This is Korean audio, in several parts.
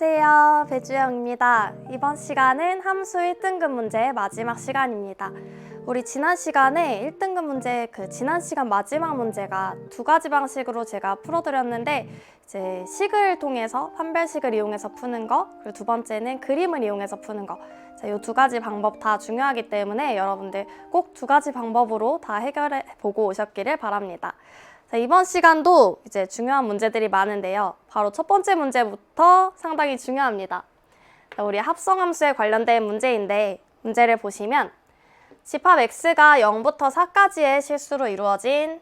안녕하세요. 배주영입니다. 이번 시간은 함수 1등급 문제의 마지막 시간입니다. 우리 지난 시간에 1등급 문제 지난 시간 마지막 문제가 두 가지 방식으로 제가 풀어드렸는데 이제 식을 통해서 판별식을 이용해서 푸는 거, 그리고 두 번째는 그림을 이용해서 푸는 거. 이 두 가지 방법 다 중요하기 때문에 여러분들 꼭 두 가지 방법으로 다 해결해 보고 오셨기를 바랍니다. 이번 시간도 이제 중요한 문제들이 많은데요. 바로 첫 번째 문제부터 상당히 중요합니다. 우리 합성함수에 관련된 문제인데 문제를 보시면 집합 x가 0부터 4까지의 실수로 이루어진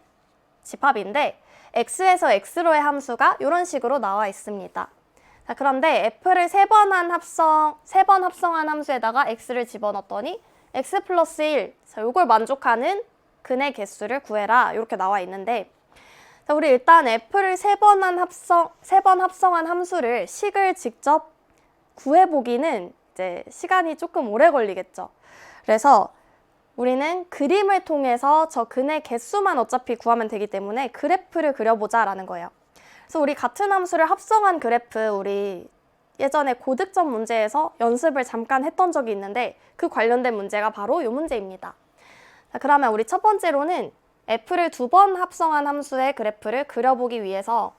집합인데 x에서 x로의 함수가 이런 식으로 나와 있습니다. 그런데 f를 세 번 합성한 함수에다가 x를 집어넣었더니 x 플러스 1, 이걸 만족하는 근의 개수를 구해라 이렇게 나와 있는데 우리 일단 f를 세 번 합성한 함수를 식을 직접 구해보기는 이제 시간이 조금 오래 걸리겠죠. 그래서 우리는 그림을 통해서 저 근의 개수만 어차피 구하면 되기 때문에 그래프를 그려보자라는 거예요. 그래서 우리 같은 함수를 합성한 그래프, 우리 예전에 고득점 문제에서 연습을 잠깐 했던 적이 있는데 그 관련된 문제가 바로 이 문제입니다. 그러면 우리 첫 번째로는 f를 두 번 합성한 함수의 그래프를 그려보기 위해서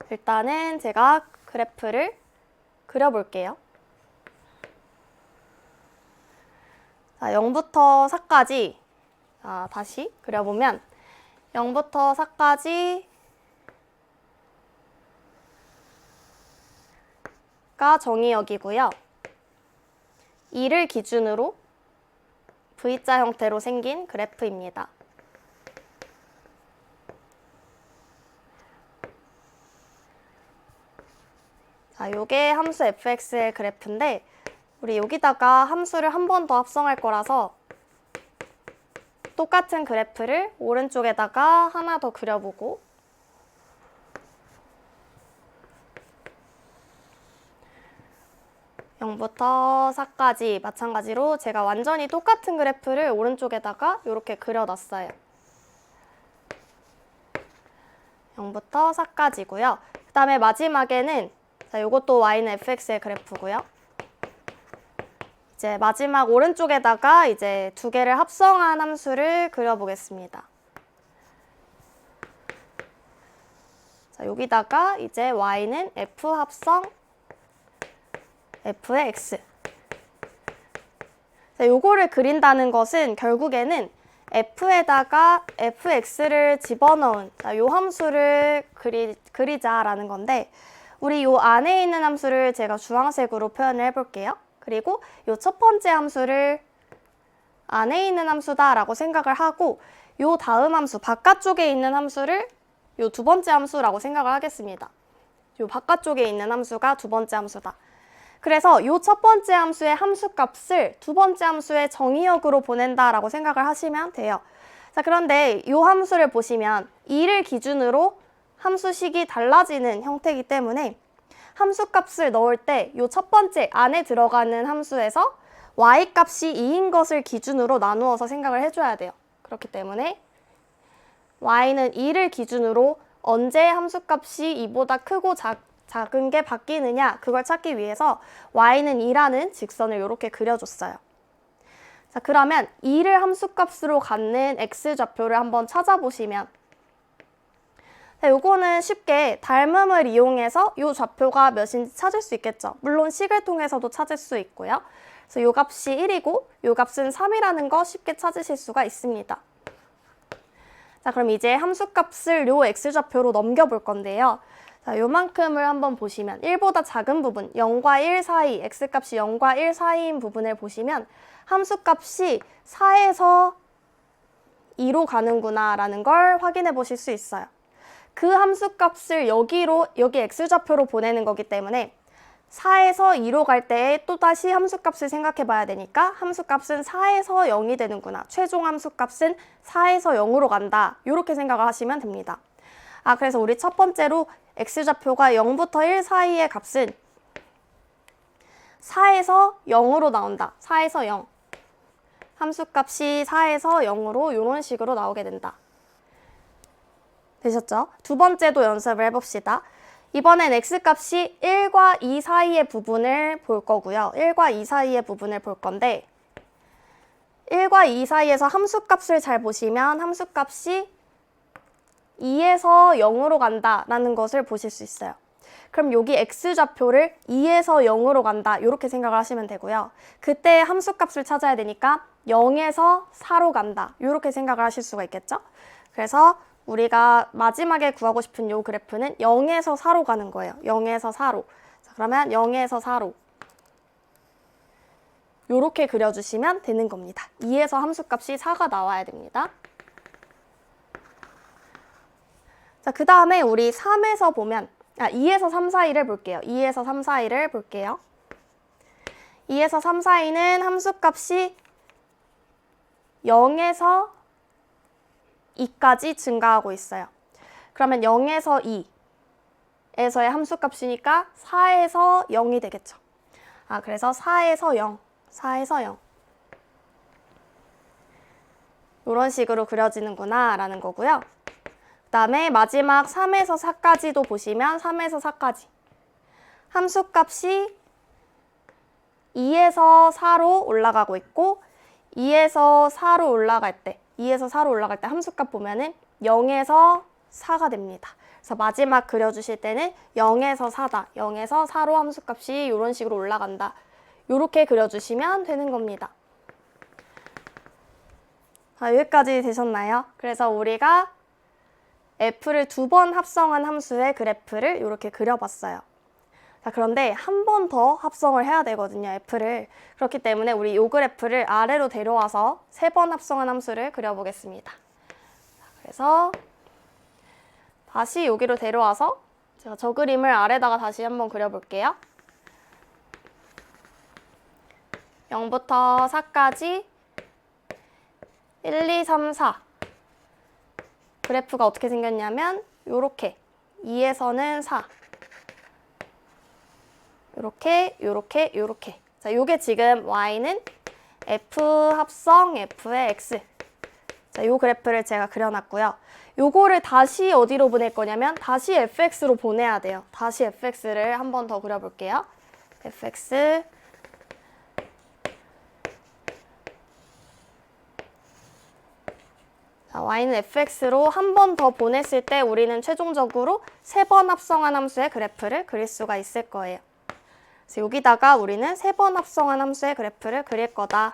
일단은 제가 그래프를 그려볼게요. 0부터 4까지 다시 그려보면 0부터 4까지 가 정의역이고요. 2를 기준으로 V자 형태로 생긴 그래프입니다. 요게 함수 fx의 그래프인데 우리 여기다가 함수를 한 번 더 합성할 거라서 똑같은 그래프를 오른쪽에다가 하나 더 그려보고 (0부터 4까지) 마찬가지로 제가 완전히 똑같은 그래프를 오른쪽에다가 이렇게 그려놨어요. 0부터 4까지고요. 그 다음에 마지막에는 이것도 y는 fx의 그래프고요. 이제 마지막 오른쪽에다가 이제 두 개를 합성한 함수를 그려보겠습니다. 여기다가 이제 y는 f 합성 f의 x. 요거를 그린다는 것은 결국에는 f에다가 fx를 집어넣은 요 함수를 그리자라는 건데 우리 요 안에 있는 함수를 제가 주황색으로 표현을 해볼게요. 그리고 요 첫 번째 함수를 안에 있는 함수다라고 생각을 하고 요 다음 함수, 바깥쪽에 있는 함수를 요 두 번째 함수라고 생각을 하겠습니다. 요 바깥쪽에 있는 함수가 두 번째 함수다. 그래서 요 첫 번째 함수의 함수값을 두 번째 함수의 정의역으로 보낸다라고 생각을 하시면 돼요. 그런데 요 함수를 보시면 2를 기준으로 함수식이 달라지는 형태이기 때문에 함수값을 넣을 때 요 첫 번째 안에 들어가는 함수에서 y값이 2인 것을 기준으로 나누어서 생각을 해줘야 돼요. 그렇기 때문에 y는 2를 기준으로 언제 함수값이 2보다 크고 작은 게 바뀌느냐 그걸 찾기 위해서 y는 2라는 직선을 이렇게 그려줬어요. 그러면 2를 함수값으로 갖는 x좌표를 한번 찾아보시면 요거는 쉽게 닮음을 이용해서 요 좌표가 몇인지 찾을 수 있겠죠. 물론 식을 통해서도 찾을 수 있고요. 그래서 요 값이 1이고 요 값은 3이라는 거 쉽게 찾으실 수가 있습니다. 그럼 이제 함수값을 요 x좌표로 넘겨볼 건데요. 요만큼을 한번 보시면 1보다 작은 부분, 0과 1 사이, x값이 0과 1 사이인 부분을 보시면 함수값이 4에서 2로 가는구나 라는 걸 확인해 보실 수 있어요. 그 함수값을 여기 x좌표로 보내는 거기 때문에 4에서 2로 갈 때 또다시 함수값을 생각해 봐야 되니까 함수값은 4에서 0이 되는구나. 최종 함수값은 4에서 0으로 간다. 이렇게 생각을 하시면 됩니다. 그래서 우리 첫 번째로 x좌표가 0부터 1 사이의 값은 4에서 0으로 나온다. 4에서 0. 함수값이 4에서 0으로 이런 식으로 나오게 된다. 되셨죠? 두 번째도 연습을 해봅시다. 이번엔 x값이 1과 2 사이의 부분을 볼 거고요. 1과 2 사이의 부분을 볼 건데 1과 2 사이에서 함수값을 잘 보시면 함수값이 2에서 0으로 간다라는 것을 보실 수 있어요. 그럼 여기 x좌표를 2에서 0으로 간다 이렇게 생각을 하시면 되고요. 그때 함수값을 찾아야 되니까 0에서 4로 간다 이렇게 생각을 하실 수가 있겠죠. 그래서 우리가 마지막에 구하고 싶은 이 그래프는 0에서 4로 가는 거예요. 0에서 4로. 자, 그러면 0에서 4로 이렇게 그려주시면 되는 겁니다. 2에서 함수값이 4가 나와야 됩니다. 자, 그 다음에 우리 3에서 보면 2에서 3 사이를 볼게요. 2에서 3 사이를 볼게요. 2에서 3 사이는 함수값이 0에서 2까지 증가하고 있어요. 그러면 0에서 2에서의 함수값이니까 4에서 0이 되겠죠. 그래서 4에서 0, 4에서 0 이런 식으로 그려지는구나 라는 거고요. 그 다음에 마지막 3에서 4까지도 보시면 3에서 4까지 함수값이 2에서 4로 올라가고 있고 2에서 4로 올라갈 때 2에서 4로 올라갈 때 함수값 보면은 0에서 4가 됩니다. 그래서 마지막 그려주실 때는 0에서 4다. 0에서 4로 함수값이 이런 식으로 올라간다. 이렇게 그려주시면 되는 겁니다. 여기까지 되셨나요? 그래서 우리가 f를 2번 합성한 함수의 그래프를 이렇게 그려봤어요. 자, 그런데 한 번 더 합성을 해야 되거든요, f를. 그렇기 때문에 우리 이 그래프를 아래로 데려와서 3번 합성한 함수를 그려보겠습니다. 그래서 다시 여기로 데려와서 제가 저 그림을 아래다가 다시 한번 그려볼게요. 0부터 4까지 1, 2, 3, 4 그래프가 어떻게 생겼냐면 요렇게 2에서는 4 요렇게 자, 요게 지금 y는 f 합성 f의 x 자, 요 그래프를 제가 그려놨고요. 요거를 다시 어디로 보낼 거냐면 다시 fx로 보내야 돼요. 다시 fx를 한 번 더 그려볼게요. fx 자, y는 fx로 한 번 더 보냈을 때 우리는 최종적으로 3번 합성한 함수의 그래프를 그릴 수가 있을 거예요. 그래서 여기다가 우리는 3번 합성한 함수의 그래프를 그릴 거다.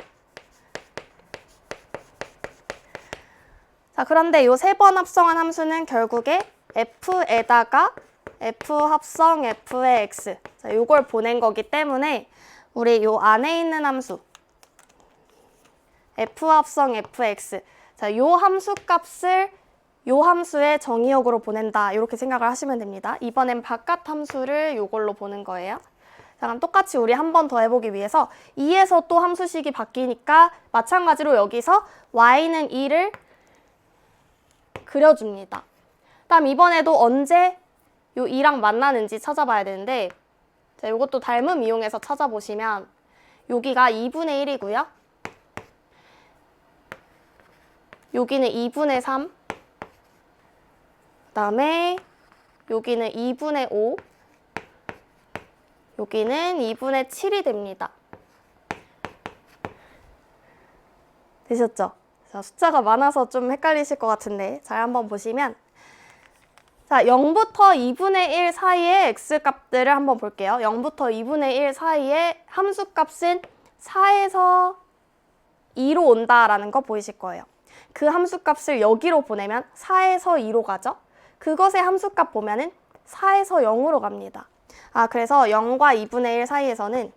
자, 그런데 이 3번 합성한 함수는 결국에 f에다가 f 합성 f의 x 자, 요걸 보낸 거기 때문에 우리 요 안에 있는 함수 f 합성 f의 x 자, 요 함수 값을 요 함수의 정의역으로 보낸다. 이렇게 생각을 하시면 됩니다. 이번엔 바깥 함수를 요걸로 보는 거예요. 자, 그럼 똑같이 우리 한 번 더 해보기 위해서 2에서 또 함수식이 바뀌니까 마찬가지로 여기서 y는 2를 그려줍니다. 다음 이번에도 언제 요 2랑 만나는지 찾아봐야 되는데 자, 요것도 닮음 이용해서 찾아보시면 여기가 2분의 1이고요. 여기는 2분의 3 그다음에 여기는 2분의 5 여기는 2분의 7이 됩니다. 되셨죠? 자, 숫자가 많아서 좀 헷갈리실 것 같은데 잘 한번 보시면 자, 0부터 2분의 1 사이의 x값들을 한번 볼게요. 0부터 2분의 1 사이의 함수값은 4에서 2로 온다라는 거 보이실 거예요. 그 함수값을 여기로 보내면 4에서 2로 가죠. 그것의 함수값 보면은 4에서 0으로 갑니다. 그래서 0과 2분의 1 사이에서는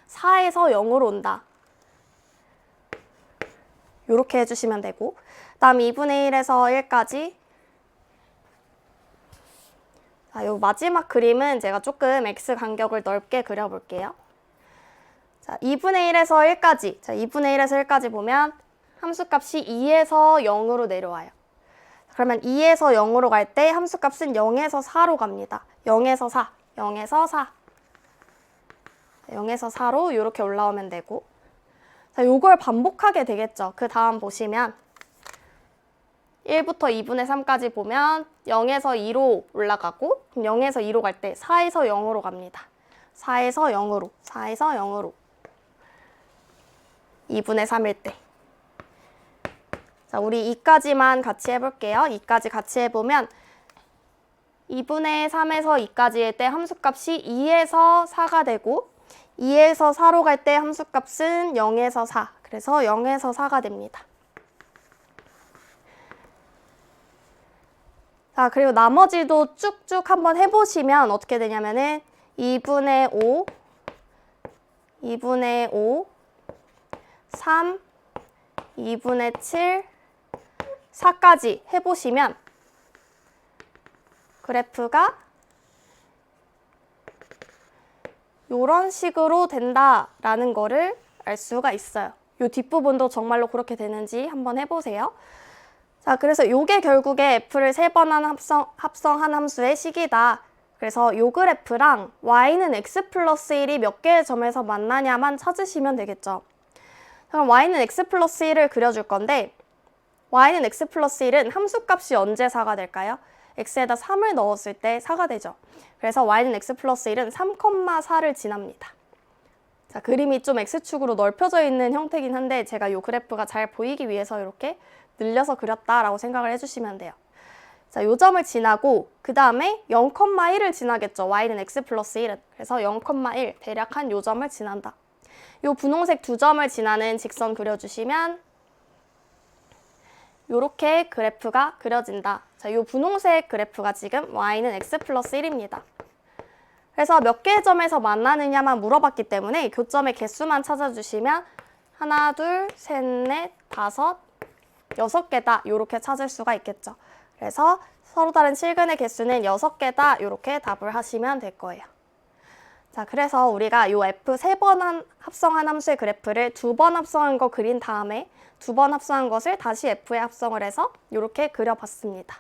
4에서 0으로 온다. 이렇게 해주시면 되고 다음 2분의 1에서 1까지 자, 요 마지막 그림은 제가 조금 x 간격을 넓게 그려볼게요. 자, 2분의 1에서 1까지 자, 2분의 1에서 1까지 보면 함수값이 2에서 0으로 내려와요. 그러면 2에서 0으로 갈 때 함수값은 0에서 4로 갑니다. 0에서 4, 0에서 4, 0에서 4로 이렇게 올라오면 되고 자, 요걸 반복하게 되겠죠. 그 다음 보시면 1부터 2분의 3까지 보면 0에서 2로 올라가고 0에서 2로 갈 때 4에서 0으로 갑니다. 4에서 0으로, 4에서 0으로. 2분의 3일 때. 자, 우리 2까지만 같이 해볼게요. 2까지 같이 해보면 2분의 3에서 2까지일 때 함수값이 2에서 4가 되고 2에서 4로 갈 때 함수값은 0에서 4. 그래서 0에서 4가 됩니다. 자, 그리고 나머지도 쭉쭉 한번 해보시면 어떻게 되냐면은 2분의 5, 2분의 5, 3, 2분의 7, 4까지 해보시면 그래프가 이런 식으로 된다라는 거를 알 수가 있어요. 이 뒷부분도 정말로 그렇게 되는지 한번 해보세요. 자, 그래서 요게 결국에 f를 3번 합성한 함수의 식이다. 그래서 요 그래프랑 y는 x 플러스 1이 몇 개의 점에서 만나냐만 찾으시면 되겠죠. 그럼 y는 x 플러스 1을 그려줄 건데 y는 x 플러스 1은 함수값이 언제 4가 될까요? x에다 3을 넣었을 때 4가 되죠. 그래서 y는 x 플러스 1은 3,4를 지납니다. 자, 그림이 좀 x축으로 넓혀져 있는 형태긴 한데 제가 이 그래프가 잘 보이기 위해서 이렇게 늘려서 그렸다라고 생각을 해주시면 돼요. 자, 요 점을 지나고 그 다음에 0,1을 지나겠죠. y는 x 플러스 1은. 그래서 0,1 대략 한 요 점을 지난다. 요 분홍색 두 점을 지나는 직선 그려주시면 요렇게 그래프가 그려진다. 자, 요 분홍색 그래프가 지금 y는 x 플러스 1입니다. 그래서 몇 개의 점에서 만나느냐만 물어봤기 때문에 교점의 개수만 찾아주시면 하나, 둘, 셋, 넷, 다섯, 6개다. 요렇게 찾을 수가 있겠죠. 그래서 서로 다른 실근의 개수는 6개다. 요렇게 답을 하시면 될 거예요. 자, 그래서 우리가 요 f 3번 합성한 함수의 그래프를 2번 합성한 거 그린 다음에 2번 합성한 것을 다시 f에 합성을 해서 요렇게 그려봤습니다.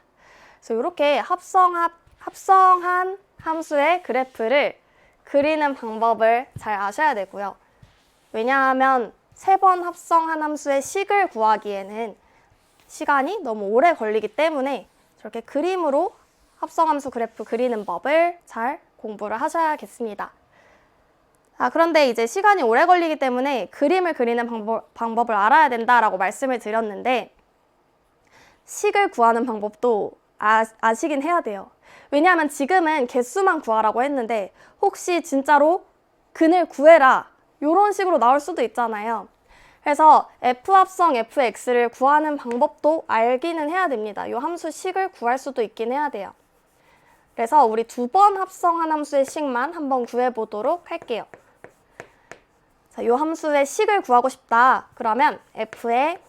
그래서 요렇게 합성한 함수의 그래프를 그리는 방법을 잘 아셔야 되고요. 왜냐하면 3번 합성한 함수의 식을 구하기에는 시간이 너무 오래 걸리기 때문에 저렇게 그림으로 합성함수 그래프 그리는 법을 잘 공부를 하셔야겠습니다. 자, 그런데 이제 시간이 오래 걸리기 때문에 그림을 그리는 방법을 알아야 된다라고 말씀을 드렸는데 식을 구하는 방법도 아시긴 해야 돼요. 왜냐하면 지금은 개수만 구하라고 했는데 혹시 진짜로 근을 구해라 이런 식으로 나올 수도 있잖아요. 그래서 f합성 fx를 구하는 방법도 알기는 해야 됩니다. 이 함수 식을 구할 수도 있긴 해야 돼요. 그래서 우리 2번 합성한 함수의 식만 한번 구해보도록 할게요. 자, 이 함수의 식을 구하고 싶다. 그러면 f의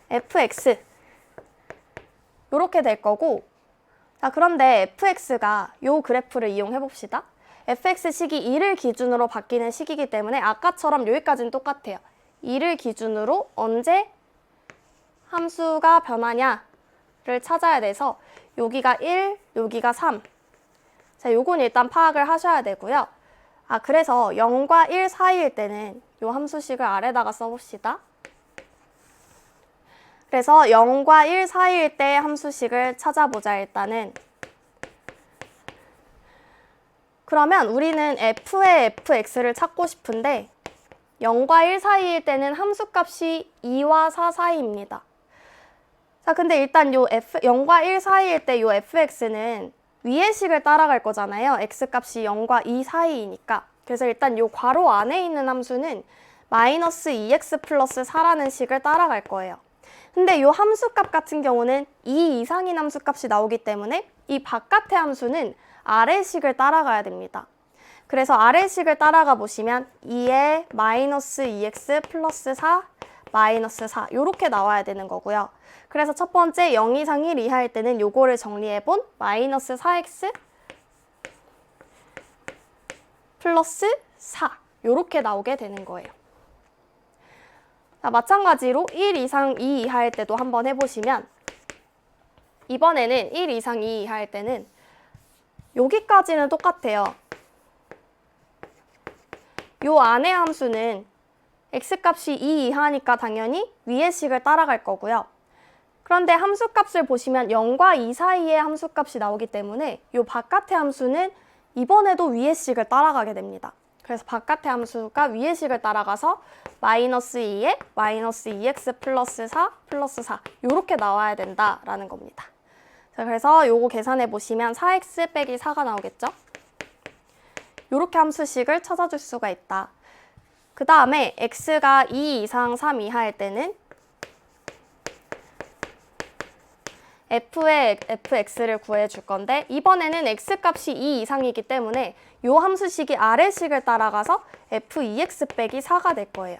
fx 이렇게 될 거고, 자, 그런데 fx가 이 그래프를 이용해 봅시다. fx식이 2를 기준으로 바뀌는 식이기 때문에 아까처럼 여기까지는 똑같아요. 2를 기준으로 언제 함수가 변하냐를 찾아야 돼서 여기가 1, 여기가 3. 자, 요건 일단 파악을 하셔야 되고요. 그래서 0과 1 사이일 때는 이 함수식을 아래다가 써봅시다. 그래서 0과 1 사이일 때 함수식을 찾아보자, 일단은. 그러면 우리는 f의 fx를 찾고 싶은데 0과 1 사이일 때는 함수값이 2와 4 사이입니다. 자, 근데 일단 0과 1 사이일 때 요 fx는 위의 식을 따라갈 거잖아요. x값이 0과 2 사이이니까. 그래서 일단 요 괄호 안에 있는 함수는 마이너스 2x 플러스 4라는 식을 따라갈 거예요. 근데 요 함수값 같은 경우는 2 이상인 함수값이 나오기 때문에 이 바깥의 함수는 아래식을 따라가야 됩니다. 그래서 아래식을 따라가 보시면 2에 마이너스 2x 플러스 4 마이너스 4 이렇게 나와야 되는 거고요. 그래서 첫 번째 0 이상 1 이하일 때는 요거를 정리해본 마이너스 4x 플러스 4 이렇게 나오게 되는 거예요. 자, 마찬가지로 1 이상 2 이하일 때도 한번 해보시면 이번에는 1 이상 2 이하일 때는 여기까지는 똑같아요. 요 안의 함수는 x값이 2 이하니까 당연히 위의 식을 따라갈 거고요. 그런데 함수값을 보시면 0과 2 사이의 함수값이 나오기 때문에 이 바깥의 함수는 이번에도 위의 식을 따라가게 됩니다. 그래서 바깥의 함수가 위의 식을 따라가서 마이너스 2에 마이너스 2x 플러스 4 플러스 4 이렇게 나와야 된다라는 겁니다. 자, 그래서 요거 계산해 보시면 4x 빼기 4가 나오겠죠? 이렇게 함수식을 찾아줄 수가 있다. 그 다음에 x가 2 이상 3 이하일 때는 f의 fx를 구해줄 건데 이번에는 x값이 2 이상이기 때문에 이 함수식이 아래식을 따라가서 f2x 빼기 4가 될 거예요.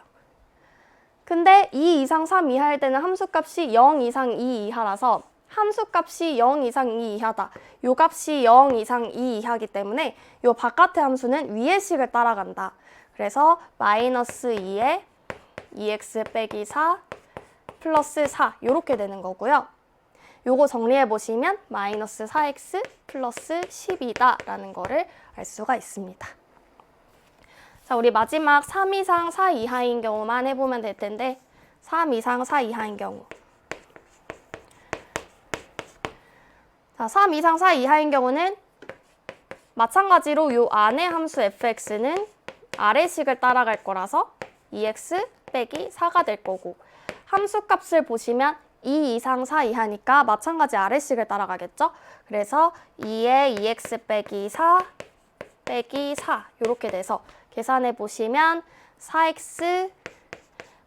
근데 2 이상 3 이하일 때는 함수값이 0 이상 2 이하라서 함수값이 0 이상 2 이하다. 이 값이 0 이상 2 이하이기 때문에 이 바깥의 함수는 위의 식을 따라간다. 그래서 마이너스 2에 2x 빼기 4 플러스 4 이렇게 되는 거고요. 요거 정리해 보시면 마이너스 4x 플러스 10이다 라는 거를 알 수가 있습니다. 자, 우리 마지막 3 이상 4 이하인 경우만 해보면 될 텐데 3 이상 4 이하인 경우 자, 3 이상 4 이하인 경우는 마찬가지로 요 안의 함수 fx는 아래식을 따라갈 거라서 2x 빼기 4가 될 거고 함수값을 보시면 2 이상 4 이하니까 마찬가지 아래식을 따라가겠죠? 그래서 2에 2x 빼기 4 빼기 4 이렇게 돼서 계산해 보시면 4x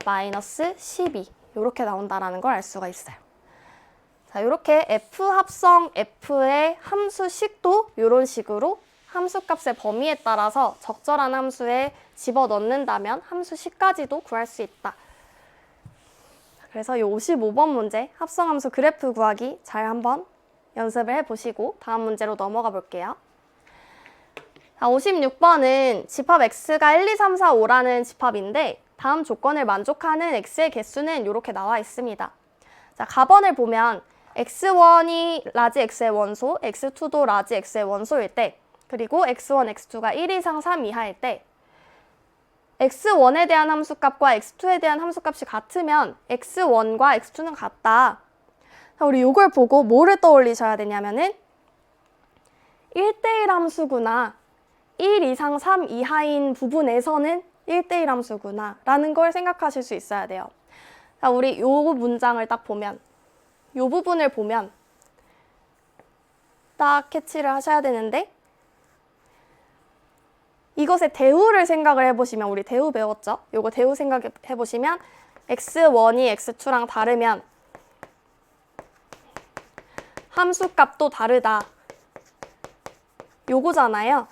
마이너스 12 이렇게 나온다는 걸 알 수가 있어요. 자, 이렇게 f 합성 f의 함수식도 이런 식으로 함수값의 범위에 따라서 적절한 함수에 집어넣는다면 함수식까지도 구할 수 있다. 그래서 이 55번 문제 합성함수 그래프 구하기 잘 한번 연습을 해보시고 다음 문제로 넘어가 볼게요. 56번은 집합 x가 1, 2, 3, 4, 5라는 집합인데 다음 조건을 만족하는 x의 개수는 이렇게 나와 있습니다. 자, 가번을 보면 x1이 라지 x의 원소, x2도 라지 x의 원소일 때 그리고 x1, x2가 1 이상 3 이하일 때 x1에 대한 함수값과 x2에 대한 함수값이 같으면 x1과 x2는 같다. 우리 이걸 보고 뭐를 떠올리셔야 되냐면은 1대1 함수구나. 1 이상 3 이하인 부분에서는 1대1 함수구나 라는 걸 생각하실 수 있어야 돼요. 자, 우리 이 문장을 딱 보면 이 부분을 보면 딱 캐치를 하셔야 되는데 이것의 대우를 생각을 해보시면 우리 대우 배웠죠? 요거 대우 생각해보시면 x1이 x2랑 다르면 함수값도 다르다. 요거잖아요.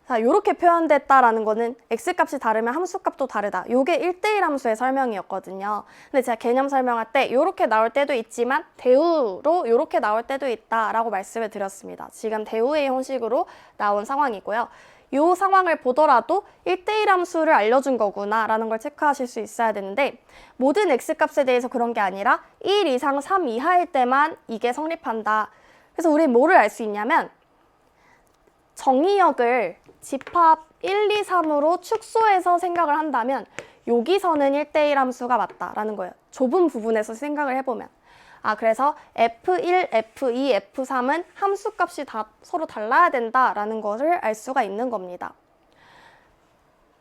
자, 요렇게 표현됐다라는 거는 x값이 다르면 함수값도 다르다. 요게 1대1 함수의 설명이었거든요. 근데 제가 개념 설명할 때 요렇게 나올 때도 있지만 대우로 요렇게 나올 때도 있다라고 말씀을 드렸습니다. 지금 대우의 형식으로 나온 상황이고요. 요 상황을 보더라도 1대1 함수를 알려준 거구나 라는 걸 체크하실 수 있어야 되는데 모든 x값에 대해서 그런 게 아니라 1 이상 3 이하일 때만 이게 성립한다. 그래서 우리 뭐를 알 수 있냐면 정의역을 집합 1, 2, 3으로 축소해서 생각을 한다면 여기서는 1대1 함수가 맞다라는 거예요. 좁은 부분에서 생각을 해보면. 그래서 F1, F2, F3은 함수값이 다 서로 달라야 된다라는 것을 알 수가 있는 겁니다.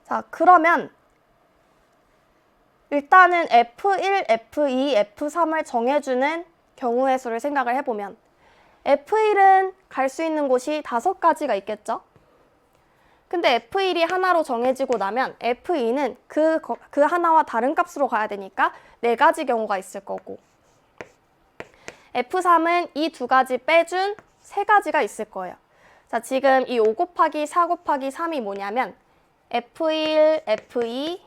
자, 그러면 일단은 F1, F2, F3을 정해주는 경우의 수를 생각을 해보면 F1은 갈 수 있는 곳이 5가지가 있겠죠? 근데 F1이 하나로 정해지고 나면 F2는 그 하나와 다른 값으로 가야 되니까 4가지 경우가 있을 거고 F3은 이 2가지 빼준 3가지가 있을 거예요. 자, 지금 이 5 곱하기 4 곱하기 3이 뭐냐면 F1, F2,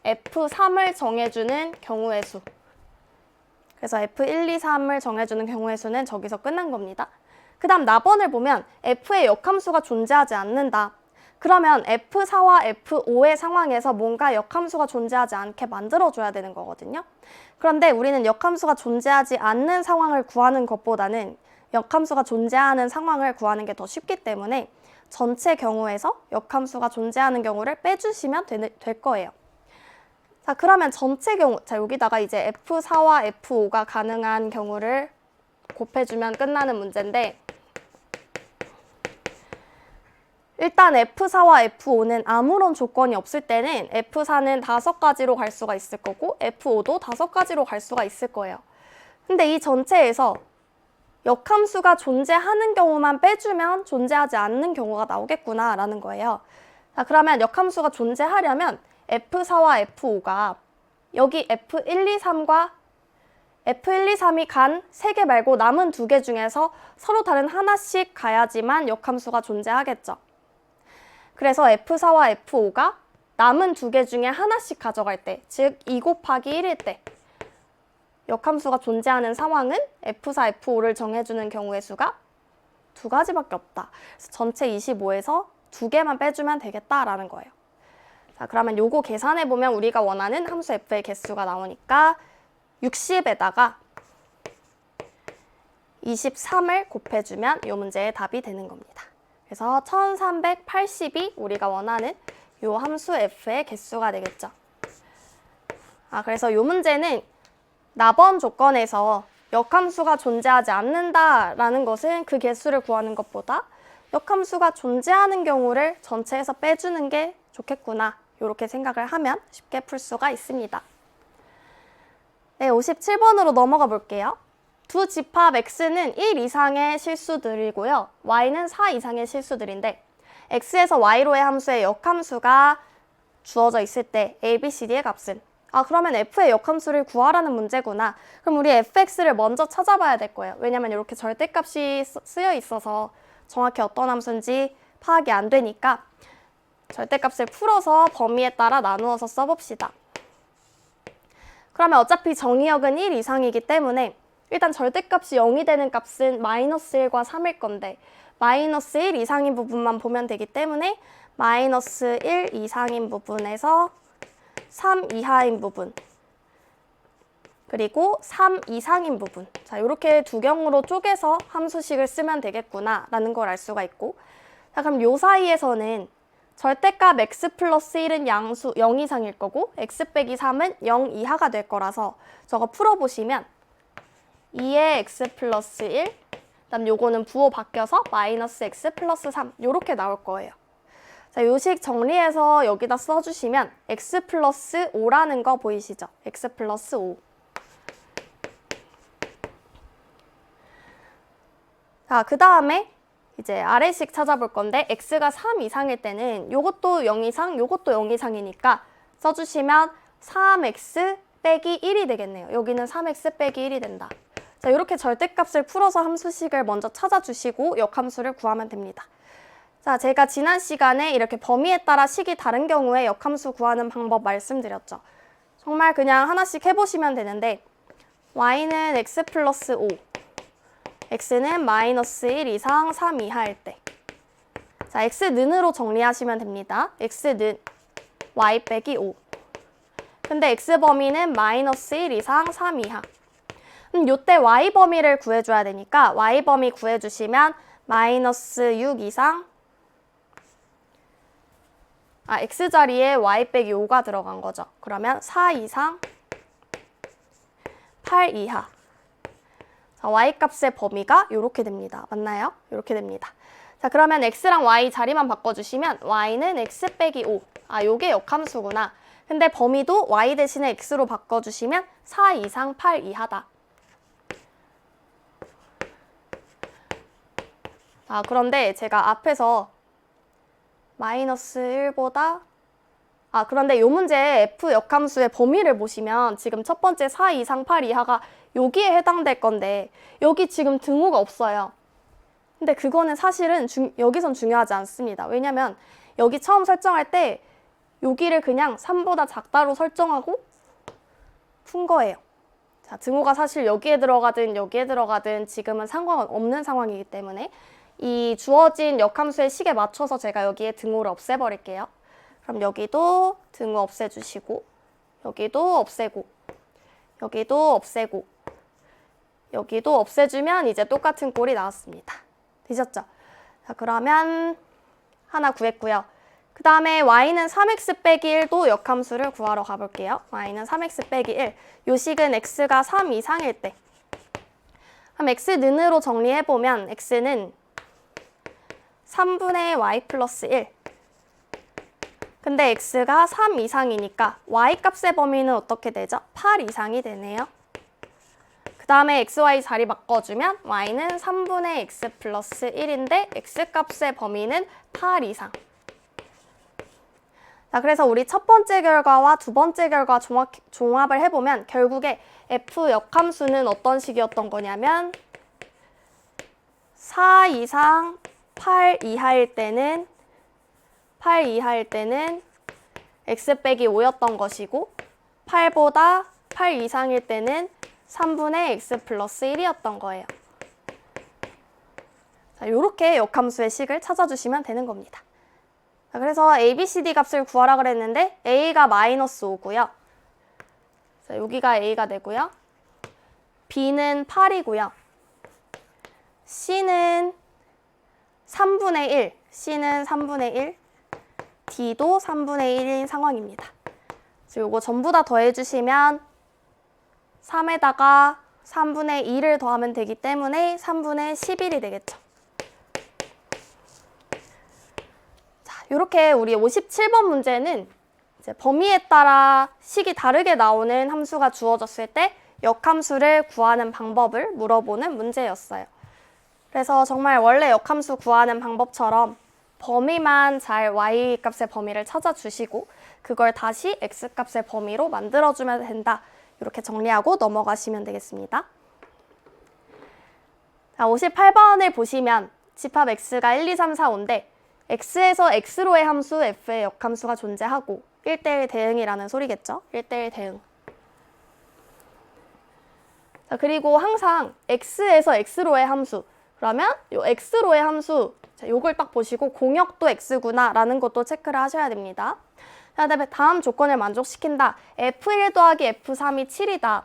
F3을 정해주는 경우의 수. 그래서 F1, 2, 3을 정해주는 경우의 수는 저기서 끝난 겁니다. 그 다음 나번을 보면 F의 역함수가 존재하지 않는다. 그러면 F4와 F5의 상황에서 뭔가 역함수가 존재하지 않게 만들어줘야 되는 거거든요. 그런데 우리는 역함수가 존재하지 않는 상황을 구하는 것보다는 역함수가 존재하는 상황을 구하는 게 더 쉽기 때문에 전체 경우에서 역함수가 존재하는 경우를 빼주시면 될 거예요. 자, 그러면 전체 경우, 자, 여기다가 이제 F4와 F5가 가능한 경우를 곱해주면 끝나는 문제인데, 일단 F4와 F5는 아무런 조건이 없을 때는 F4는 5가지로 갈 수가 있을 거고 F5도 5가지로 갈 수가 있을 거예요. 근데 이 전체에서 역함수가 존재하는 경우만 빼주면 존재하지 않는 경우가 나오겠구나 라는 거예요. 자, 그러면 역함수가 존재하려면 F4와 F5가 여기 F1, 2, 3과 F1, 2, 3이 간 3개 말고 남은 2개 중에서 서로 다른 하나씩 가야지만 역함수가 존재하겠죠. 그래서 F4와 F5가 남은 2개 중에 하나씩 가져갈 때, 즉 2 곱하기 1일 때 역함수가 존재하는 상황은 F4, F5를 정해주는 경우의 수가 2가지밖에 없다. 그래서 전체 25에서 2개만 빼주면 되겠다라는 거예요. 자, 그러면 요거 계산해보면 우리가 원하는 함수 f의 개수가 나오니까 60에다가 23을 곱해주면 이 문제의 답이 되는 겁니다. 그래서 1380이 우리가 원하는 이 함수 f의 개수가 되겠죠. 그래서 이 문제는 나번 조건에서 역함수가 존재하지 않는다라는 것은 그 개수를 구하는 것보다 역함수가 존재하는 경우를 전체에서 빼주는 게 좋겠구나, 이렇게 생각을 하면 쉽게 풀 수가 있습니다. 네, 57번으로 넘어가 볼게요. 두 집합 x는 1 이상의 실수들이고요. y는 4 이상의 실수들인데 x에서 y로의 함수의 역함수가 주어져 있을 때 a, b, c, d의 값은 그러면 f의 역함수를 구하라는 문제구나. 그럼 우리 fx를 먼저 찾아봐야 될 거예요. 왜냐면 이렇게 절대값이 쓰여 있어서 정확히 어떤 함수인지 파악이 안 되니까 절대값을 풀어서 범위에 따라 나누어서 써봅시다. 그러면 어차피 정의역은 1 이상이기 때문에 일단 절대값이 0이 되는 값은 마이너스 1과 3일 건데 마이너스 1 이상인 부분만 보면 되기 때문에 마이너스 1 이상인 부분에서 3 이하인 부분 그리고 3 이상인 부분, 자, 이렇게 두 경우로 쪼개서 함수식을 쓰면 되겠구나 라는 걸 알 수가 있고, 자, 그럼 요 사이에서는 절대값 x 플러스 1은 양수 0 이상일 거고 x 빼기 3은 0 이하가 될 거라서 저거 풀어보시면 2의 x 플러스 1, 그다음 요거는 부호 바뀌어서 마이너스 x 플러스 3 요렇게 나올 거예요. 자, 요식 정리해서 여기다 써주시면 x 플러스 5라는 거 보이시죠? x 플러스 5. 자, 그 다음에 이제 아래식 찾아볼 건데 x가 3 이상일 때는 요것도 0 이상, 요것도 0 이상이니까 써주시면 3x 빼기 1이 되겠네요. 여기는 3x 빼기 1이 된다. 자, 이렇게 절대값을 풀어서 함수식을 먼저 찾아주시고 역함수를 구하면 됩니다. 자, 제가 지난 시간에 이렇게 범위에 따라 식이 다른 경우에 역함수 구하는 방법 말씀드렸죠. 정말 그냥 하나씩 해보시면 되는데 y는 x 플러스 5, x는 마이너스 1 이상 3 이하일 때, 자, x는으로 정리하시면 됩니다. x는 y 빼기 5. 근데 x 범위는 마이너스 1 이상 3 이하. 요때 y 범위를 구해줘야 되니까 y 범위 구해주시면 마이너스 6 이상 x 자리에 y 빼기 5가 들어간 거죠. 그러면 4 이상 8 이하. 자, y 값의 범위가 이렇게 됩니다. 맞나요? 이렇게 됩니다. 자, 그러면 x랑 y 자리만 바꿔주시면 y는 x 빼기 5. 요게 역함수구나. 근데 범위도 y 대신에 x로 바꿔주시면 4 이상 8 이하다. 그런데 제가 앞에서 마이너스 1보다 그런데 이 문제 f 역함수의 범위를 보시면 지금 첫 번째 4 이상 8 이하가 여기에 해당될 건데 여기 지금 등호가 없어요. 근데 그거는 사실은 여기선 중요하지 않습니다. 왜냐면 여기 처음 설정할 때 여기를 그냥 3보다 작다로 설정하고 푼 거예요. 자, 등호가 사실 여기에 들어가든 여기에 들어가든 지금은 상관없는 상황이기 때문에 이 주어진 역함수의 식에 맞춰서 제가 여기에 등호를 없애버릴게요. 그럼 여기도 등호 없애주시고 여기도 없애고 여기도 없애고 여기도 없애주면 이제 똑같은 꼴이 나왔습니다. 되셨죠? 자, 그러면 하나 구했고요. 그 다음에 y는 3x 빼기 1도 역함수를 구하러 가볼게요. y는 3x 빼기 1. 요 식은 x가 3 이상일 때. 그럼 x는으로 정리해보면 x는 3분의 y 플러스 1. 근데 x가 3 이상이니까 y 값의 범위는 어떻게 되죠? 8 이상이 되네요. 그 다음에 xy 자리 바꿔주면 y는 3분의 x 플러스 1인데 x 값의 범위는 8 이상. 자, 그래서 우리 첫 번째 결과와 두 번째 결과 종합을 해보면 결국에 f 역함수는 어떤 식이었던 거냐면 4 이상 8 이하일 때는 x 빼기 5였던 것이고 8보다 8 이상일 때는 3분의 x 플러스 1이었던 거예요. 자, 이렇게 역함수의 식을 찾아주시면 되는 겁니다. 자, 그래서 a, b, c, d 값을 구하라 그랬는데 a가 마이너스 5고요. 자, 여기가 a가 되고요. b는 8이고요. c는 3분의 1, c는 3분의 1, d도 3분의 1인 상황입니다. 그래서 이거 전부 다 더해주시면 3에다가 3분의 2를 더하면 되기 때문에 3분의 11이 되겠죠. 자, 이렇게 우리 57번 문제는 이제 범위에 따라 식이 다르게 나오는 함수가 주어졌을 때 역함수를 구하는 방법을 물어보는 문제였어요. 그래서 정말 원래 역함수 구하는 방법처럼 범위만 잘 y값의 범위를 찾아주시고 그걸 다시 x값의 범위로 만들어주면 된다. 이렇게 정리하고 넘어가시면 되겠습니다. 자, 58번을 보시면 집합 x가 1, 2, 3, 4, 5인데 x에서 x로의 함수 f의 역함수가 존재하고 1대1 대응이라는 소리겠죠. 1대1 대응. 자, 그리고 항상 x에서 x로의 함수 그러면 요 x로의 함수 자, 요걸 딱 보시고 공역도 x구나 라는 것도 체크를 하셔야 됩니다. 자, 그다음에 다음 조건을 만족시킨다. f1 더하기 f3이 7이다.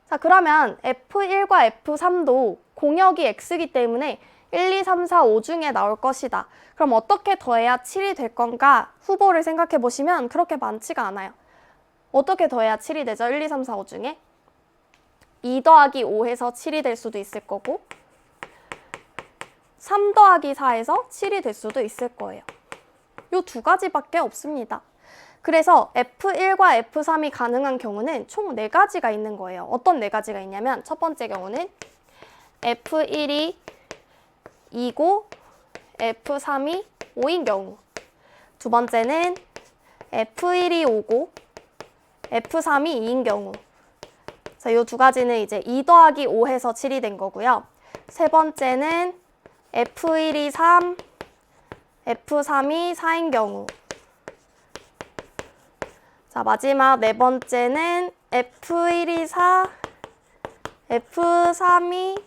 자, 그러면 f1과 f3도 공역이 x이기 때문에 1, 2, 3, 4, 5 중에 나올 것이다. 그럼 어떻게 더해야 7이 될 건가? 후보를 생각해 보시면 그렇게 많지가 않아요. 어떻게 더해야 7이 되죠? 1, 2, 3, 4, 5 중에 2 더하기 5해서 7이 될 수도 있을 거고 3 더하기 4에서 7이 될 수도 있을 거예요. 요 두 가지밖에 없습니다. 그래서 F1과 F3이 가능한 경우는 총 4가지가 있는 거예요. 어떤 4가지가 있냐면 첫 번째 경우는 F1이 2고 F3이 5인 경우 두 번째는 F1이 5고 F3이 2인 경우 자, 이 두 가지는 이제 2 더하기 5해서 7이 된 거고요. 세 번째는 F1이 3, F3이 4인 경우 자, 마지막 네 번째는 F1이 4, F3이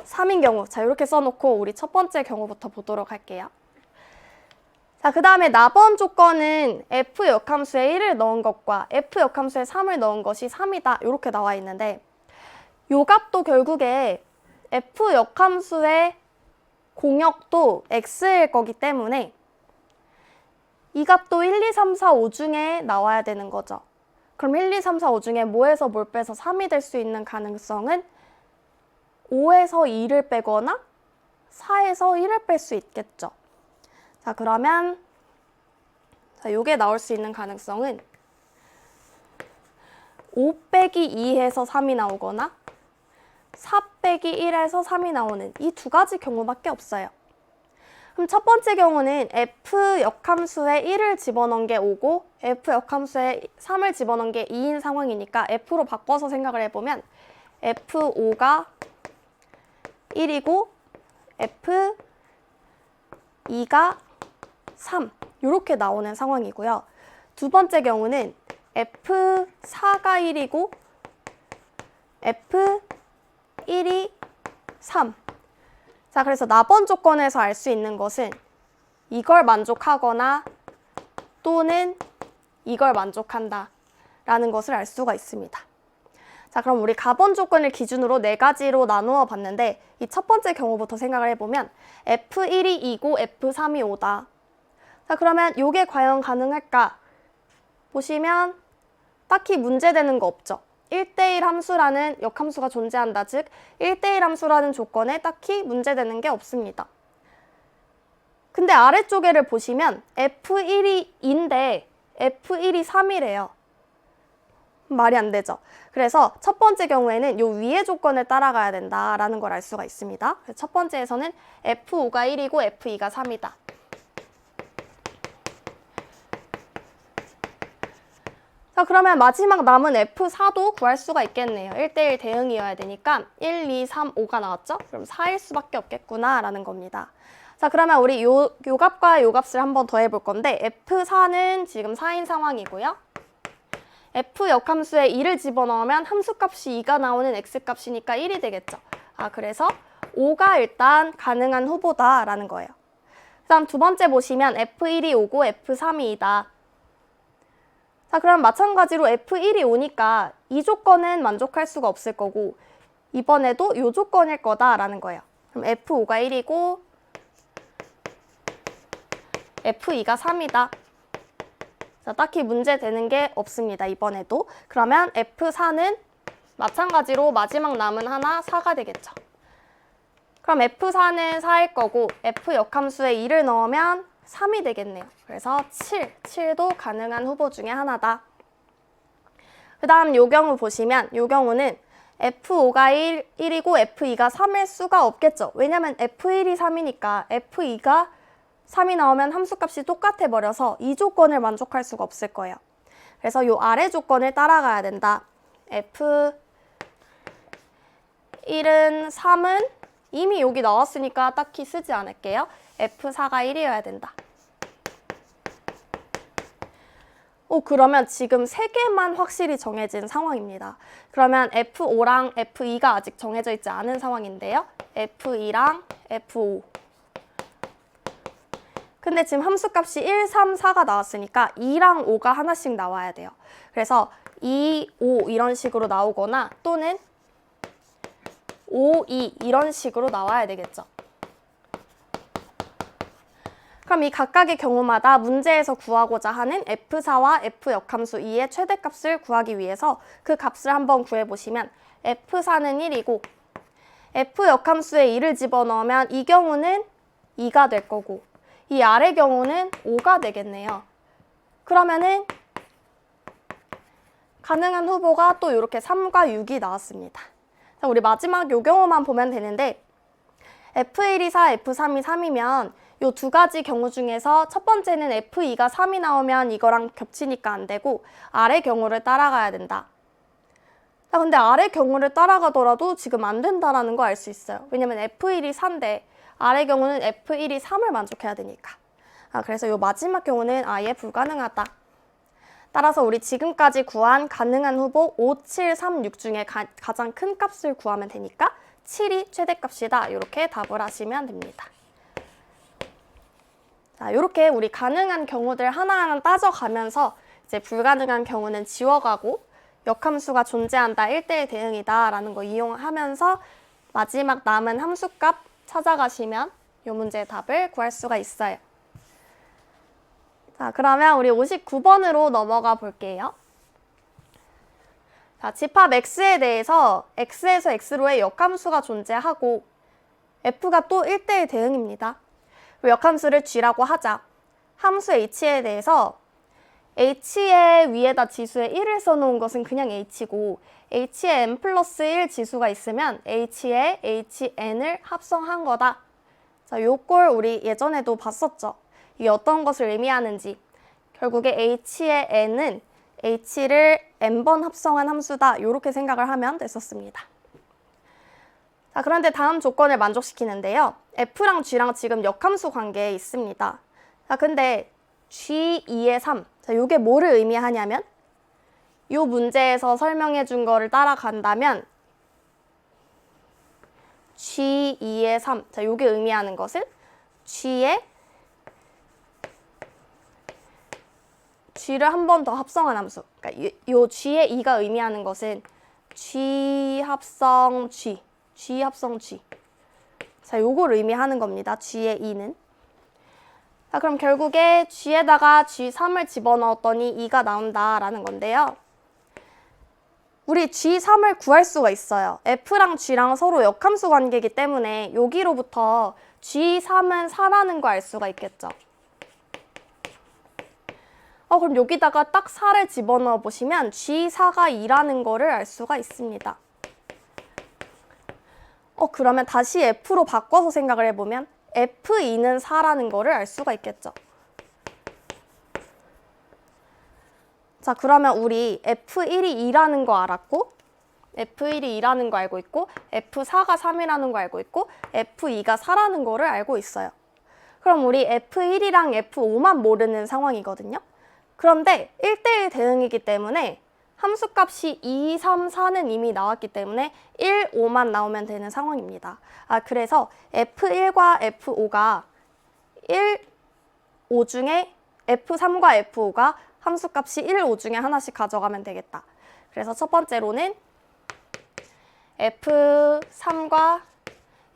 3인 경우 자, 이렇게 써놓고 우리 첫 번째 경우부터 보도록 할게요. 자, 그 다음에 나번 조건은 F 역함수에 1을 넣은 것과 F 역함수에 3을 넣은 것이 3이다 이렇게 나와 있는데 요 값도 결국에 F 역함수의 공역도 x일 거기 때문에 이 값도 1, 2, 3, 4, 5 중에 나와야 되는 거죠. 그럼 1, 2, 3, 4, 5 중에 뭐에서 뭘 빼서 3이 될 수 있는 가능성은 5에서 2를 빼거나 4에서 1을 뺄 수 있겠죠. 자, 그러면 자, 요게 나올 수 있는 가능성은 5 빼기 2에서 3이 나오거나 4 빼기 1에서 3이 나오는 이 두 가지 경우밖에 없어요. 그럼 첫 번째 경우는 F 역함수에 1을 집어넣은 게 5고 F 역함수에 3을 집어넣은 게 2인 상황이니까 F로 바꿔서 생각을 해보면 F5가 1이고 F2가 3 이렇게 나오는 상황이고요. 두 번째 경우는 F4가 1이고 F1이 3 자, 그래서 나번 조건에서 알 수 있는 것은 이걸 만족하거나 또는 이걸 만족한다 라는 것을 알 수가 있습니다. 자, 그럼 우리 가번 조건을 기준으로 4가지로 나누어 봤는데 이 첫 번째 경우부터 생각을 해보면 F1이 2고 F3이 5다. 자, 그러면 이게 과연 가능할까? 보시면 딱히 문제되는 거 없죠. 1대1 함수라는 역함수가 존재한다. 즉 1대1 함수라는 조건에 딱히 문제되는 게 없습니다. 근데 아래쪽에를 보시면 F1이 2인데 F1이 3이래요. 말이 안 되죠. 그래서 첫 번째 경우에는 이 위의 조건을 따라가야 된다라는 걸 알 수가 있습니다. 첫 번째에서는 F5가 1이고 F2가 3이다. 자, 그러면 마지막 남은 F4도 구할 수가 있겠네요. 1대1 대응이어야 되니까 1, 2, 3, 5가 나왔죠? 그럼 4일 수밖에 없겠구나 라는 겁니다. 자, 그러면 우리 요 값과 요 값을 한 번 더 해볼 건데 F4는 지금 4인 상황이고요. F 역함수에 2를 집어넣으면 함수값이 2가 나오는 X값이니까 1이 되겠죠. 그래서 5가 일단 가능한 후보다라는 거예요. 그 다음 두 번째 보시면 F1이 5고 F3이 2다. 자, 그럼 마찬가지로 F1이 오니까 이 조건은 만족할 수가 없을 거고 이번에도 이 조건일 거다라는 거예요. 그럼 F5가 1이고 F2가 3이다. 자, 딱히 문제되는 게 없습니다. 이번에도. 그러면 F4는 마찬가지로 마지막 남은 하나 4가 되겠죠. 그럼 F4는 4일 거고 F 역함수에 2를 넣으면 3이 되겠네요. 그래서 7도 가능한 후보 중에 하나다. 그 다음 요 경우 보시면 요 경우는 F5가 1이고 F2가 3일 수가 없겠죠. 왜냐면 F1이 3이니까 F2가 3이 나오면 함수값이 똑같아 버려서 이 조건을 만족할 수가 없을 거예요. 그래서 요 아래 조건을 따라가야 된다. F1은 3은 이미 여기 나왔으니까 딱히 쓰지 않을게요. F4가 1이어야 된다. 그러면 지금 3개만 확실히 정해진 상황입니다. 그러면 F5랑 F2가 아직 정해져 있지 않은 상황인데요. F2랑 F5. 근데 지금 함수값이 1, 3, 4가 나왔으니까 2랑 5가 하나씩 나와야 돼요. 그래서 2, 5 이런 식으로 나오거나 또는 5, 2 이런 식으로 나와야 되겠죠. 그럼 이 각각의 경우마다 문제에서 구하고자 하는 F4와 F 역함수 2의 최대값을 구하기 위해서 그 값을 한번 구해보시면 F4는 1이고 F 역함수에 2를 집어넣으면 이 경우는 2가 될 거고 이 아래 경우는 5가 되겠네요. 그러면은 가능한 후보가 또 이렇게 3과 6이 나왔습니다. 자, 우리 마지막 요 경우만 보면 되는데 F1이 4, F3이 3이면 요 두 가지 경우 중에서 첫 번째는 F2가 3이 나오면 이거랑 겹치니까 안 되고 아래 경우를 따라가야 된다. 자, 근데 아래 경우를 따라가더라도 지금 안 된다라는 거 알 수 있어요. 왜냐면 F1이 4인데 아래 경우는 F1이 3을 만족해야 되니까. 그래서 요 마지막 경우는 아예 불가능하다. 따라서 우리 지금까지 구한 가능한 후보 5, 7, 3, 6 중에 가장 큰 값을 구하면 되니까 7이 최대값이다. 이렇게 답을 하시면 됩니다. 자, 이렇게 우리 가능한 경우들 하나하나 따져가면서 이제 불가능한 경우는 지워가고 역함수가 존재한다, 1대1 대응이다 라는 거 이용하면서 마지막 남은 함수값 찾아가시면 이 문제의 답을 구할 수가 있어요. 자, 그러면 우리 59번으로 넘어가 볼게요. 자, 집합 X에 대해서 X에서 X로의 역함수가 존재하고 F가 또 1대1 대응입니다. 역함수를 G라고 하자. 함수 H에 대해서 H의 위에다 지수에 1을 써놓은 것은 그냥 H고 H에 n 플러스 1 지수가 있으면 H에 Hn을 합성한 거다. 자, 요걸 우리 예전에도 봤었죠. 이게 어떤 것을 의미하는지. 결국에 H의 n은 H를 n번 합성한 함수다. 이렇게 생각을 하면 됐었습니다. 자, 그런데 다음 조건을 만족시키는데요. F랑 G랑 지금 역함수 관계에 있습니다. 자, 근데 G2의 3. 자, 요게 뭐를 의미하냐면 요 문제에서 설명해 준 거를 따라간다면 G2의 3. 자, 요게 의미하는 것은 G를 한 번 더 합성한 함수. 그러니까 요 G의 2가 의미하는 것은 G 합성 G. G 합성 G. 자, 요걸 의미하는 겁니다. G의 2는. 자, 그럼 결국에 G에다가 G3을 집어넣었더니 2가 나온다라는 건데요. 우리 G3을 구할 수가 있어요. F랑 G랑 서로 역함수 관계이기 때문에 여기로부터 G3은 4라는 거 알 수가 있겠죠. 그럼 여기다가 딱 4를 집어넣어 보시면 G4가 2라는 거를 알 수가 있습니다. 그러면 다시 F로 바꿔서 생각을 해보면 F2는 4라는 거를 알 수가 있겠죠. 자, 그러면 우리 F1이 2라는 거 알았고, F1이 2라는 거 알고 있고, F4가 3이라는 거 알고 있고, F2가 4라는 거를 알고 있어요. 그럼 우리 F1이랑 F5만 모르는 상황이거든요. 그런데 1대1 대응이기 때문에 함수값이 2, 3, 4는 이미 나왔기 때문에 1, 5만 나오면 되는 상황입니다. 그래서 F1과 F5가 1, 5 중에 F3과 F5가 함수값이 1, 5 중에 하나씩 가져가면 되겠다. 그래서 첫 번째로는 F3과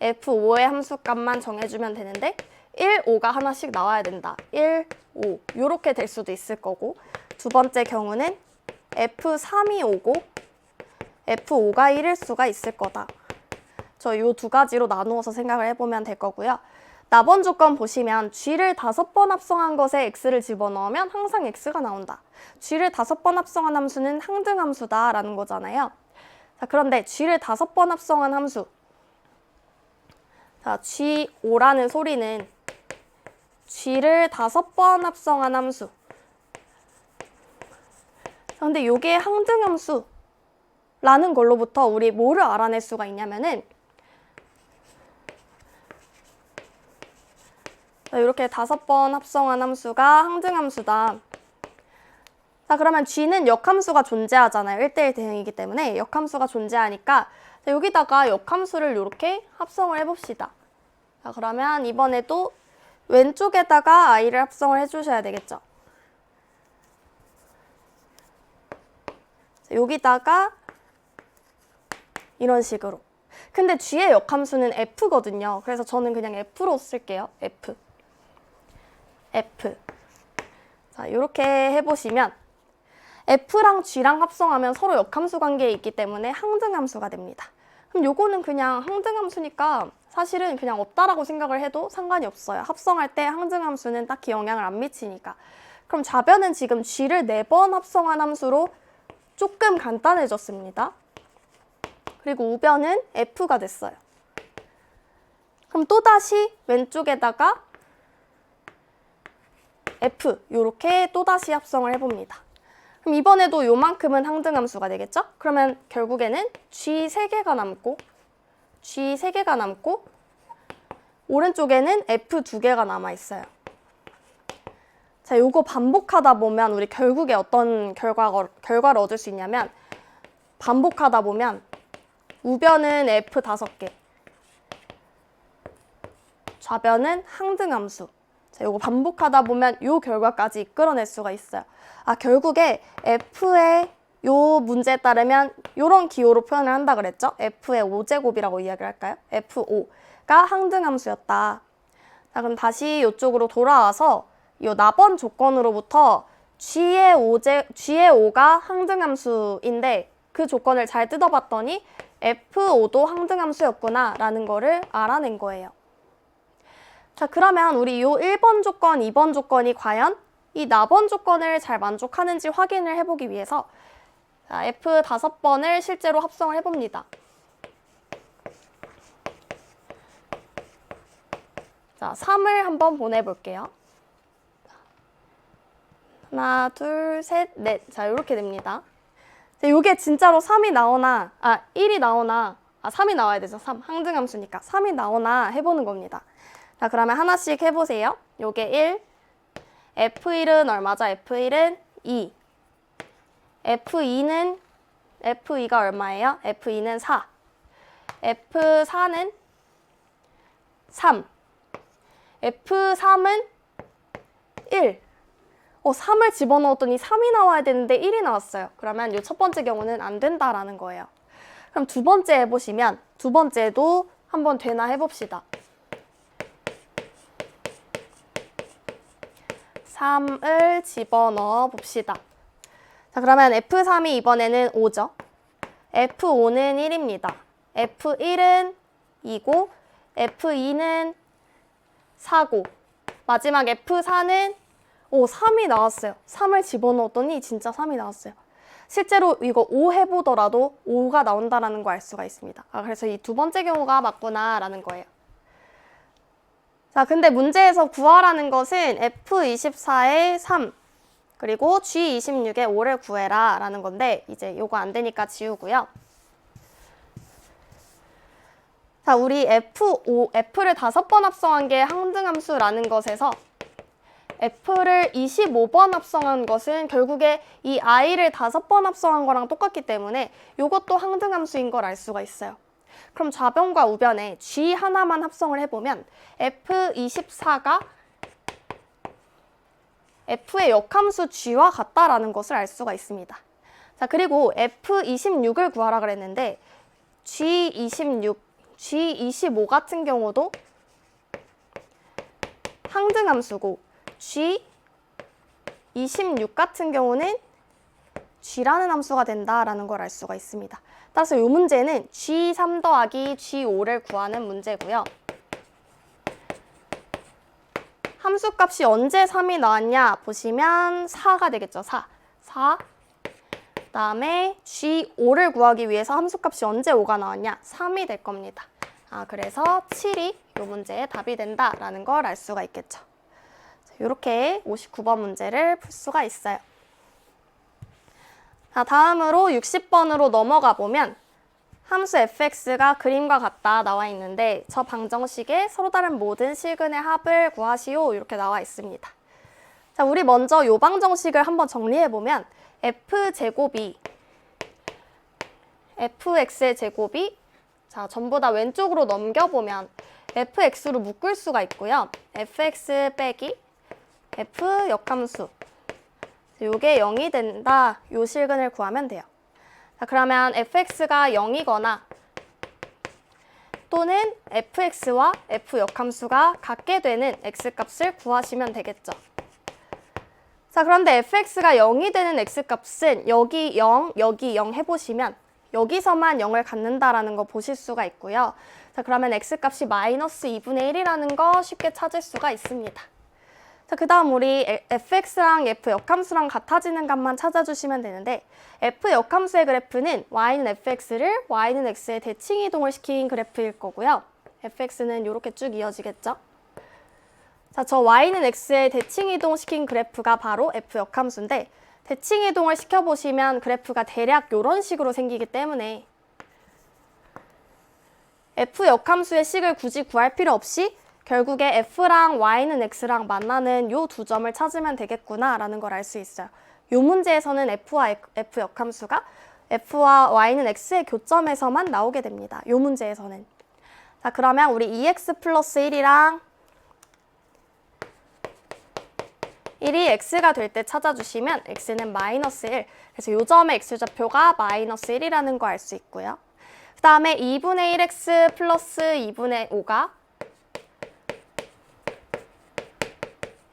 F5의 함수값만 정해주면 되는데 1, 5가 하나씩 나와야 된다. 1, 5 이렇게 될 수도 있을 거고, 두 번째 경우는 F3이 오고 F5가 1일 수가 있을 거다. 저 요 두 가지로 나누어서 생각을 해보면 될 거고요. 나번 조건 보시면 G를 5번 합성한 것에 X를 집어넣으면 항상 X가 나온다. G를 5번 합성한 함수는 항등함수다 라는 거잖아요. 자, 그런데 G를 5번 합성한 함수, 자, G5라는 소리는 G를 5번 합성한 함수. 자, 근데 이게 항등함수라는 걸로부터 우리 뭐를 알아낼 수가 있냐면은, 이렇게 5번 합성한 함수가 항등함수다. 자, 그러면 G는 역함수가 존재하잖아요. 1대1 대응이기 때문에 역함수가 존재하니까 여기다가 역함수를 이렇게 합성을 해봅시다. 자, 그러면 이번에도 왼쪽에다가 i를 합성을 해주셔야 되겠죠. 자, 여기다가 이런 식으로. 근데 G의 역함수는 F거든요. 그래서 저는 그냥 F로 쓸게요. F. 자, 이렇게 해보시면 F랑 G랑 합성하면 서로 역함수 관계에 있기 때문에 항등함수가 됩니다. 그럼 요거는 그냥 항등함수니까 사실은 그냥 없다라고 생각을 해도 상관이 없어요. 합성할 때 항등함수는 딱히 영향을 안 미치니까. 그럼 좌변은 지금 G를 4번 합성한 함수로 조금 간단해졌습니다. 그리고 우변은 F가 됐어요. 그럼 또다시 왼쪽에다가 F 이렇게 또다시 합성을 해봅니다. 그럼 이번에도 요만큼은 항등함수가 되겠죠? 그러면 결국에는 G 3개가 남고 오른쪽에는 F 2개가 남아있어요. 자, 요거 반복하다 보면 우리 결국에 어떤 결과를 얻을 수 있냐면, 반복하다 보면 우변은 F 5개, 좌변은 항등함수. 자, 요거 반복하다 보면 요 결과까지 이끌어낼 수가 있어요. 결국에 F의 요 문제에 따르면 요런 기호로 표현을 한다 그랬죠? F의 5제곱이라고 이야기를 할까요? F5가 항등함수였다. 자, 그럼 다시 이쪽으로 돌아와서 요 나번 조건으로부터 G의 5가 항등함수인데 그 조건을 잘 뜯어봤더니 F5도 항등함수였구나 라는 거를 알아낸 거예요. 자, 그러면 우리 요 1번 조건, 2번 조건이 과연 이 나번 조건을 잘 만족하는지 확인을 해보기 위해서 자, F 5번을 실제로 합성을 해봅니다. 자, 3을 한번 보내볼게요. 하나, 둘, 셋, 넷. 자, 이렇게 됩니다. 자, 요게 진짜로 3이 나오나, 1이 나오나, 3이 나와야 되죠. 3, 항등함수니까. 3이 나오나 해보는 겁니다. 자, 그러면 하나씩 해보세요. 요게 1, F1은 얼마죠? F1은 2. F2가 얼마예요? F2는 4. F4는 3. F3은 1. 3을 집어넣었더니 3이 나와야 되는데 1이 나왔어요. 그러면 이 첫 번째 경우는 안 된다라는 거예요. 그럼 두 번째 해보시면 두 번째도 한번 되나 해봅시다. 3을 집어넣어 봅시다. 자, 그러면 F3이 이번에는 5죠. F5는 1입니다. F1은 2고 F2는 4고 마지막 F4는 3이 나왔어요. 3을 집어넣었더니 진짜 3이 나왔어요. 실제로 이거 5 해보더라도 5가 나온다는 거 알 수가 있습니다. 그래서 이 두 번째 경우가 맞구나라는 거예요. 자, 근데 문제에서 구하라는 것은 F24의 3 그리고 G26의 5를 구해라 라는 건데 이제 요거 안 되니까 지우고요. 자, 우리 F를 5번 합성한 게 항등함수라는 것에서 F를 25번 합성한 것은 결국에 이 I를 5번 합성한 거랑 똑같기 때문에 이것도 항등함수인 걸 알 수가 있어요. 그럼 좌변과 우변에 G 하나만 합성을 해보면 F24가 F의 역함수 G와 같다라는 것을 알 수가 있습니다. 자, 그리고 F26을 구하라 그랬는데 G26, G25 같은 경우도 항등함수고 G26 같은 경우는 G라는 함수가 된다라는 걸 알 수가 있습니다. 따라서 이 문제는 G3 더하기 G5를 구하는 문제고요. 함수값이 언제 3이 나왔냐 보시면 4가 되겠죠. 4. 그다음에 G5를 구하기 위해서 함수값이 언제 5가 나왔냐? 3이 될 겁니다. 그래서 7이 이 문제의 답이 된다라는 걸 알 수가 있겠죠. 이렇게 59번 문제를 풀 수가 있어요. 자, 다음으로 60번으로 넘어가 보면 함수 fx가 그림과 같다 나와 있는데 저 방정식에 서로 다른 모든 실근의 합을 구하시오 이렇게 나와 있습니다. 자, 우리 먼저 이 방정식을 한번 정리해 보면 f제곱이 fx의 제곱이 자, 전부 다 왼쪽으로 넘겨보면 fx로 묶을 수가 있고요. fx 빼기 f 역함수 요게 0이 된다. 요 실근을 구하면 돼요. 자, 그러면 fx가 0이거나 또는 fx와 f 역함수가 같게 되는 x값을 구하시면 되겠죠. 자, 그런데 fx가 0이 되는 x값은 여기 0, 여기 0 해보시면 여기서만 0을 갖는다라는 거 보실 수가 있고요. 자, 그러면 x값이 마이너스 2분의 1이라는 거 쉽게 찾을 수가 있습니다. 자, 그 다음 우리 fx랑 f 역함수랑 같아지는 값만 찾아주시면 되는데 f 역함수의 그래프는 y는 fx를 y는 x에 대칭 이동을 시킨 그래프일 거고요. fx는 이렇게 쭉 이어지겠죠. 자, 저 y는 x에 대칭 이동시킨 그래프가 바로 f 역함수인데 대칭 이동을 시켜보시면 그래프가 대략 이런 식으로 생기기 때문에 f 역함수의 식을 굳이 구할 필요 없이 결국에 f랑 y는 x랑 만나는 요 두 점을 찾으면 되겠구나 라는 걸 알 수 있어요. 요 문제에서는 f와 f 역함수가 f와 y는 x의 교점에서만 나오게 됩니다. 요 문제에서는. 자, 그러면 우리 2x 플러스 1이랑 1이 x가 될 때 찾아주시면 x는 마이너스 1. 그래서 요 점의 x좌표가 마이너스 1이라는 거 알 수 있고요. 그 다음에 2분의 1x 플러스 2분의 5가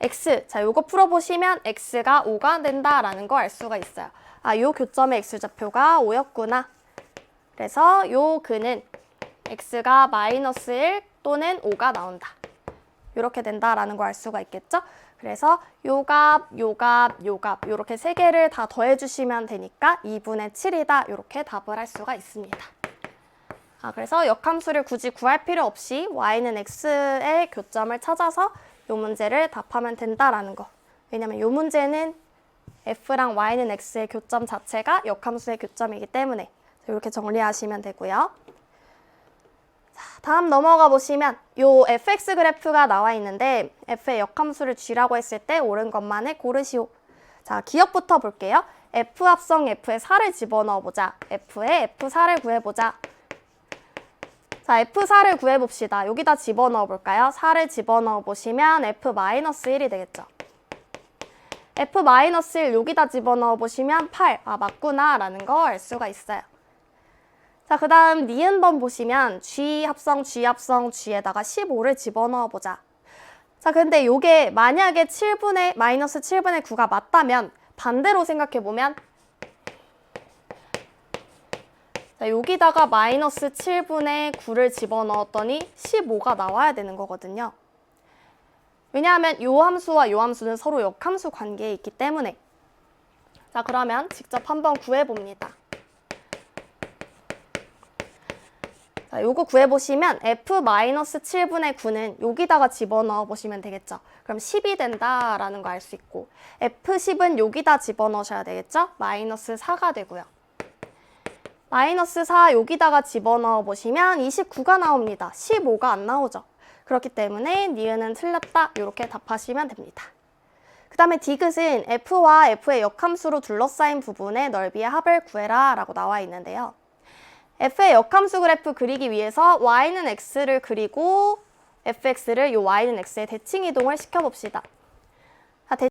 x. 자, 요거 풀어보시면 x가 5가 된다라는 거 알 수가 있어요. 요 교점의 x좌표가 5였구나. 그래서 요 근은 x가 마이너스 1 또는 5가 나온다. 이렇게 된다라는 거 알 수가 있겠죠? 그래서 요 값, 요 값, 요 값 이렇게 세 개를 다 더해주시면 되니까 2분의 7이다. 이렇게 답을 할 수가 있습니다. 그래서 역함수를 굳이 구할 필요 없이 y는 x의 교점을 찾아서 이 문제를 답하면 된다라는 거. 왜냐면 이 문제는 f랑 y는 x의 교점 자체가 역함수의 교점이기 때문에 이렇게 정리하시면 되고요. 자, 다음 넘어가 보시면 이 fx 그래프가 나와 있는데 f의 역함수를 g라고 했을 때 옳은 것만을 고르시오. 자, 기억부터 볼게요. f 합성 f의 4를 집어넣어 보자. f의 f4를 구해보자. 자, f4를 구해봅시다. 여기다 집어넣어 볼까요? 4를 집어넣어 보시면 f-1이 되겠죠. f-1 여기다 집어넣어 보시면 8. 맞구나 라는 거 알 수가 있어요. 자, 그 다음 니은번 보시면 g 합성 G에다가 15를 집어넣어 보자. 자, 근데 요게 만약에 마이너스 7분의 9가 맞다면 반대로 생각해보면 자, 여기다가 마이너스 7분의 9를 집어넣었더니 15가 나와야 되는 거거든요. 왜냐하면 요 함수와 요 함수는 서로 역함수 관계에 있기 때문에. 자, 그러면 직접 한번 구해봅니다. 자, 요거 구해보시면 f-7분의 9는 여기다가 집어넣어 보시면 되겠죠. 그럼 10이 된다라는 거 알 수 있고 f10은 여기다 집어넣으셔야 되겠죠. 마이너스 4가 되고요. 마이너스 4 여기다가 집어넣어 보시면 29가 나옵니다. 15가 안 나오죠. 그렇기 때문에 니은은 틀렸다. 이렇게 답하시면 됩니다. 그 다음에 디귿은 f와 f의 역함수로 둘러싸인 부분의 넓이의 합을 구해라 라고 나와 있는데요. f의 역함수 그래프 그리기 위해서 y는 x를 그리고 fx를 요 y는 x에 대칭 이동을 시켜봅시다.